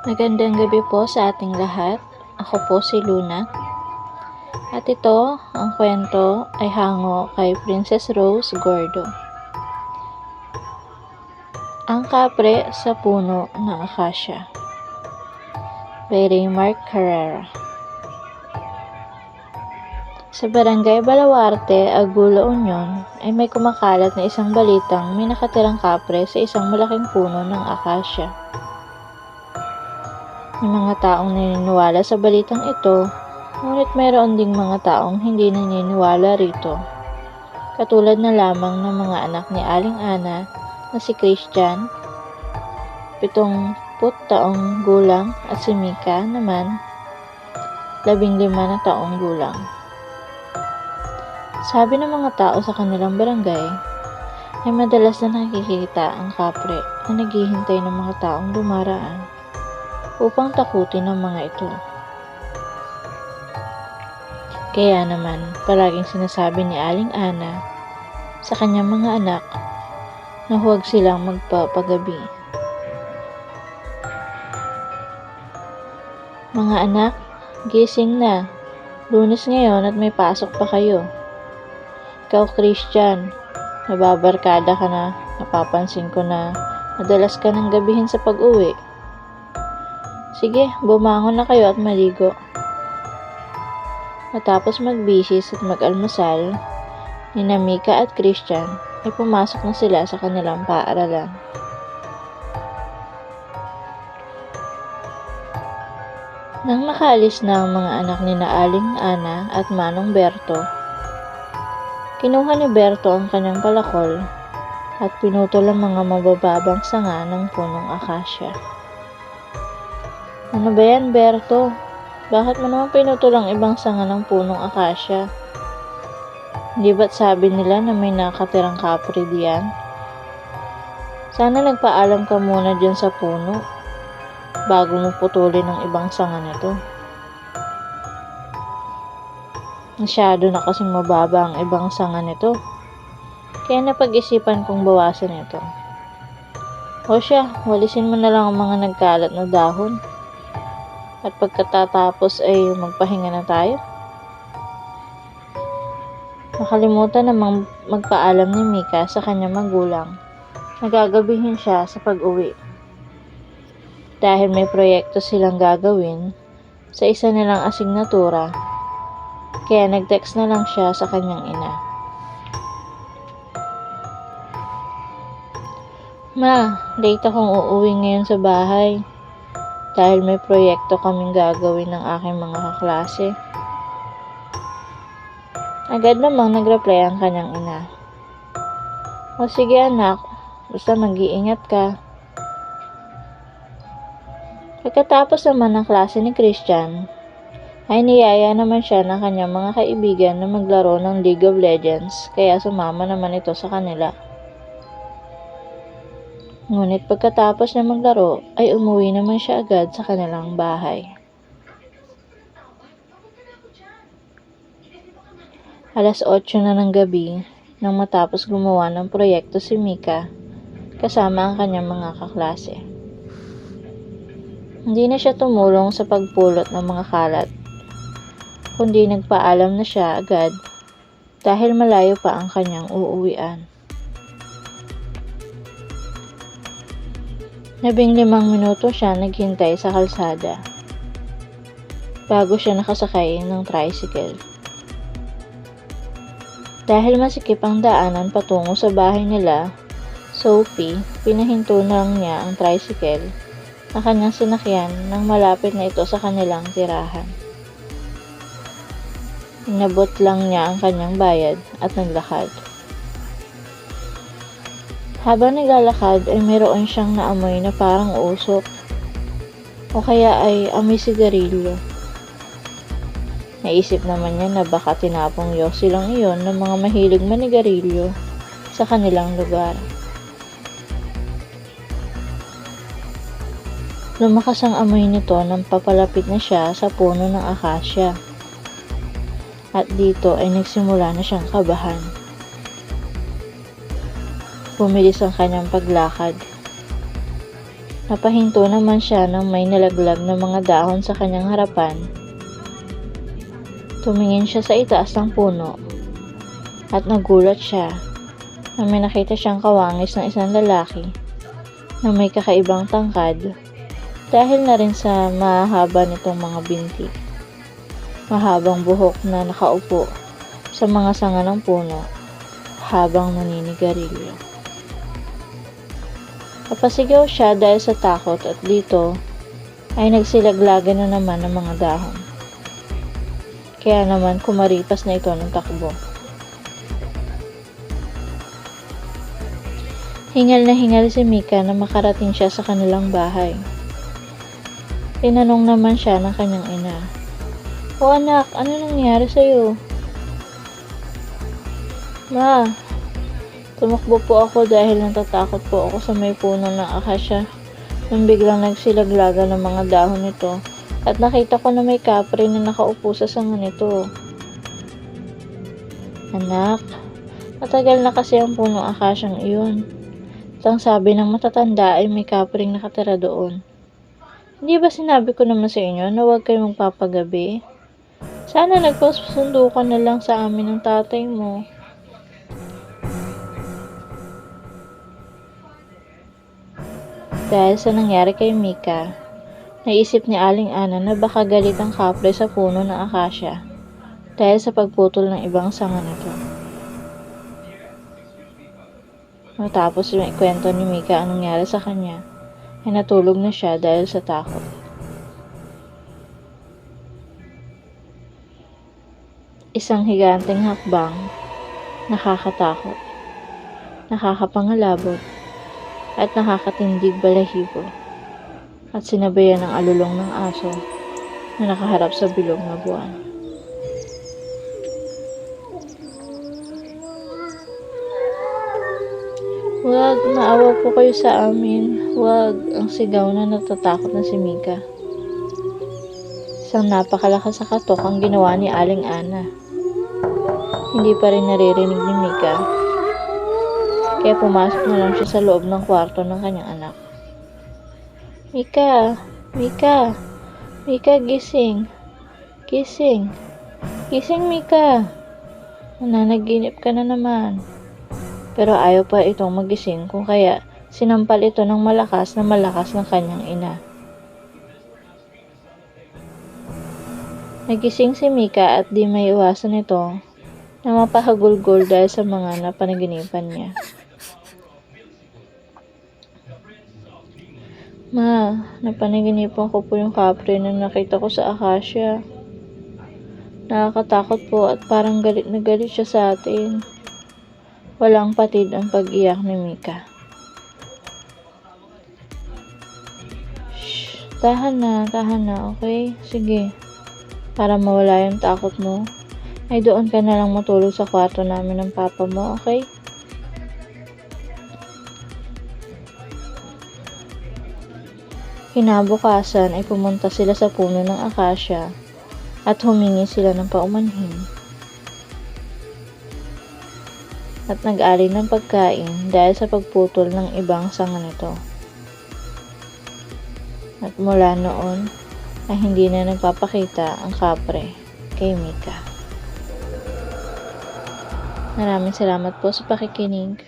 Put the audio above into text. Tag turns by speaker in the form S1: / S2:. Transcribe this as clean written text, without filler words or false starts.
S1: Magandang gabi po sa ating lahat. Ako po si Luna. At ito, ang kwento ay hango kay Princess Rose Gordo. Ang kapre sa puno ng akasya by Raymark Carrera. Sa barangay Balawarte, Agula Union ay may kumakalat na isang balitang may nakatirang kapre sa isang malaking puno ng akasya. May mga taong naniniwala sa balitang ito, ngunit mayroon ding mga taong hindi naniniwala rito. Katulad na lamang ng mga anak ni Aling Ana na si Christian, 70 taong gulang, at si Mika naman, 15 na taong gulang. Sabi ng mga tao sa kanilang barangay, ay madalas na nakikita ang kapre na naghihintay ng mga taong dumaraan upang takutin ang mga ito. Kaya naman, palaging sinasabi ni Aling Ana sa kanyang mga anak na huwag silang magpapagabi. Mga anak, gising na. Lunes ngayon at may pasok pa kayo. Ikaw, Christian, nababarkada ka na. Napapansin ko na madalas ka nang gabihin sa pag-uwi. Sige, bumangon na kayo at maligo. Matapos magbisis at mag-almusal, nina Mika at Christian ay pumasok na sila sa kanilang paaralan. Nang makaalis na ang mga anak ni Aling Ana at Manong Berto, kinuha ni Berto ang kanyang palakol at pinutol ang mga mabababang sanga ng punong akasya. Ano ba yan, Berto? Bakit mo naman pinutol ang ibang sanga ng punong akasya? Hindi ba't sabi nila na may nakatirang kapre diyan? Sana nagpaalam ka muna dyan sa puno bago mo putulin ang ibang sanga nito. Masyado na kasing mababa ang ibang sanga nito, kaya napag-isipan kong bawasan ito. O siya, walisin mo na lang ang mga nagkalat na dahon. At pagkatapos ay magpahinga na tayo. Nakalimutan namang magpaalam ni Mika sa kanyang magulang na gagabihin siya sa pag-uwi. Dahil may proyekto silang gagawin sa isa nilang asignatura, kaya nag-text na lang siya sa kanyang ina. Ma, late akong uuwi ngayon sa bahay dahil may proyekto kaming gagawin ng aking mga kaklase. Agad namang nag-reply ang kanyang ina. O sige anak, basta mag-iingat ka. Pagkatapos naman ng klase ni Christian, ay niyaya naman siya ng kanyang mga kaibigan na maglaro ng League of Legends, kaya sumama naman ito sa kanila. Ngunit pagkatapos niya maglaro, ay umuwi naman siya agad sa kanilang bahay. Alas 8 na ng gabi nang matapos gumawa ng proyekto si Mika kasama ang kanyang mga kaklase. Hindi na siya tumulong sa pagpulot ng mga kalat, kundi nagpaalam na siya agad dahil malayo pa ang kanyang uuwian. 15 minuto siya naghintay sa kalsada bago siya nakasakay ng tricycle. Dahil masikip ang daanan patungo sa bahay nila, Sophie, pinahinto na lang niya ang tricycle na kanyang sinakyan nang malapit na ito sa kanilang tirahan. Inabot lang niya ang kanyang bayad at naglakad. Habang naglalakad ay mayroon siyang naamoy na parang usok o kaya ay amoy sigarilyo. Naisip naman niya na baka tinapong yosi lang iyon ng mga mahilig manigarilyo sa kanilang lugar. Lumakas ang amoy nito nang papalapit na siya sa puno ng akasya. At dito ay nagsimula na siyang kabahan. Bumilis ang kanyang paglakad Napahinto naman siya nang may nalaglag na mga dahon sa kanyang harapan. Tumingin siya sa itaas ng puno at nagulat siya na may nakita siyang kawangis ng isang lalaki na may kakaibang tangkad dahil na rin sa mahaba nitong mga binti. Mahabang buhok na nakaupo sa mga sanga ng puno habang naninigarilyo. Napasigaw siya dahil sa takot at dito ay nagsilaglagan na naman ng mga dahon. Kaya naman kumaripas na ito ng takbo. Hingal na hingal si Mika na makarating siya sa kanilang bahay. Tinanong naman siya ng kanyang ina, "O anak, ano nangyari sa'yo?" "Ma, tumakbo po ako dahil natatakot po ako sa may puno ng akasya nang biglang nagsilaglaga ng mga dahon nito at nakita ko na may kapre na nakaupo sa sanga nito." "Anak, matagal na kasi ang punong akasyang iyon. At ang sabi ng matatanda ay may kapring nakatira doon. Hindi ba sinabi ko naman sa inyo na huwag kayong magpapagabi? Sana nagpasundo ka na lang sa amin ng tatay mo." Dahil sa nangyari kay Mika, naisip ni Aling Ana na baka galit ang kapre sa puno ng akasya dahil sa pagputol ng ibang sanga nito. Matapos yung ikwento ni Mika ang nangyari sa kanya, ay natulog na siya dahil sa takot. Isang higanteng hakbang, nakakatakot, nakakapangalabot, at nakakatindig balahibo, at sinabayan ng alulong ng aso na nakaharap sa bilog na buwan. "Wag, maawa po kayo sa amin. Wag," ang sigaw na natatakot na si Mika. Isang napakalakas na katok ang ginawa ni Aling Ana. Hindi pa rin naririnig ni Mika, kaya pumasok na lang siya sa loob ng kwarto ng kanyang anak. "Mika! Mika! Mika, gising! Gising! Gising, Mika! Nananaginip ka na naman." Pero ayaw pa itong magising kung kaya sinampal ito ng malakas ng kanyang ina. Nagising si Mika at di may iwasan ito na mapahagulgol dahil sa mga napanaginipan niya. "Ma, napanaginipan ko po yung kapre na nakita ko sa akasya. Nakakatakot po at parang galit na galit siya sa atin." Walang patid ang pag-iyak ni Mika. "Shh, tahan na, okay? Sige, para mawala yung takot mo, ay doon ka na lang matulog sa kwarto namin ng papa mo, okay?" Kinabukasan ay pumunta sila sa puno ng akasya at humingi sila ng paumanhin. At nag-alay ng pagkain dahil sa pagputol ng ibang sanga nito. At mula noon ay hindi na nagpapakita ang kapre kay Mika. Maraming salamat po sa pakikinig.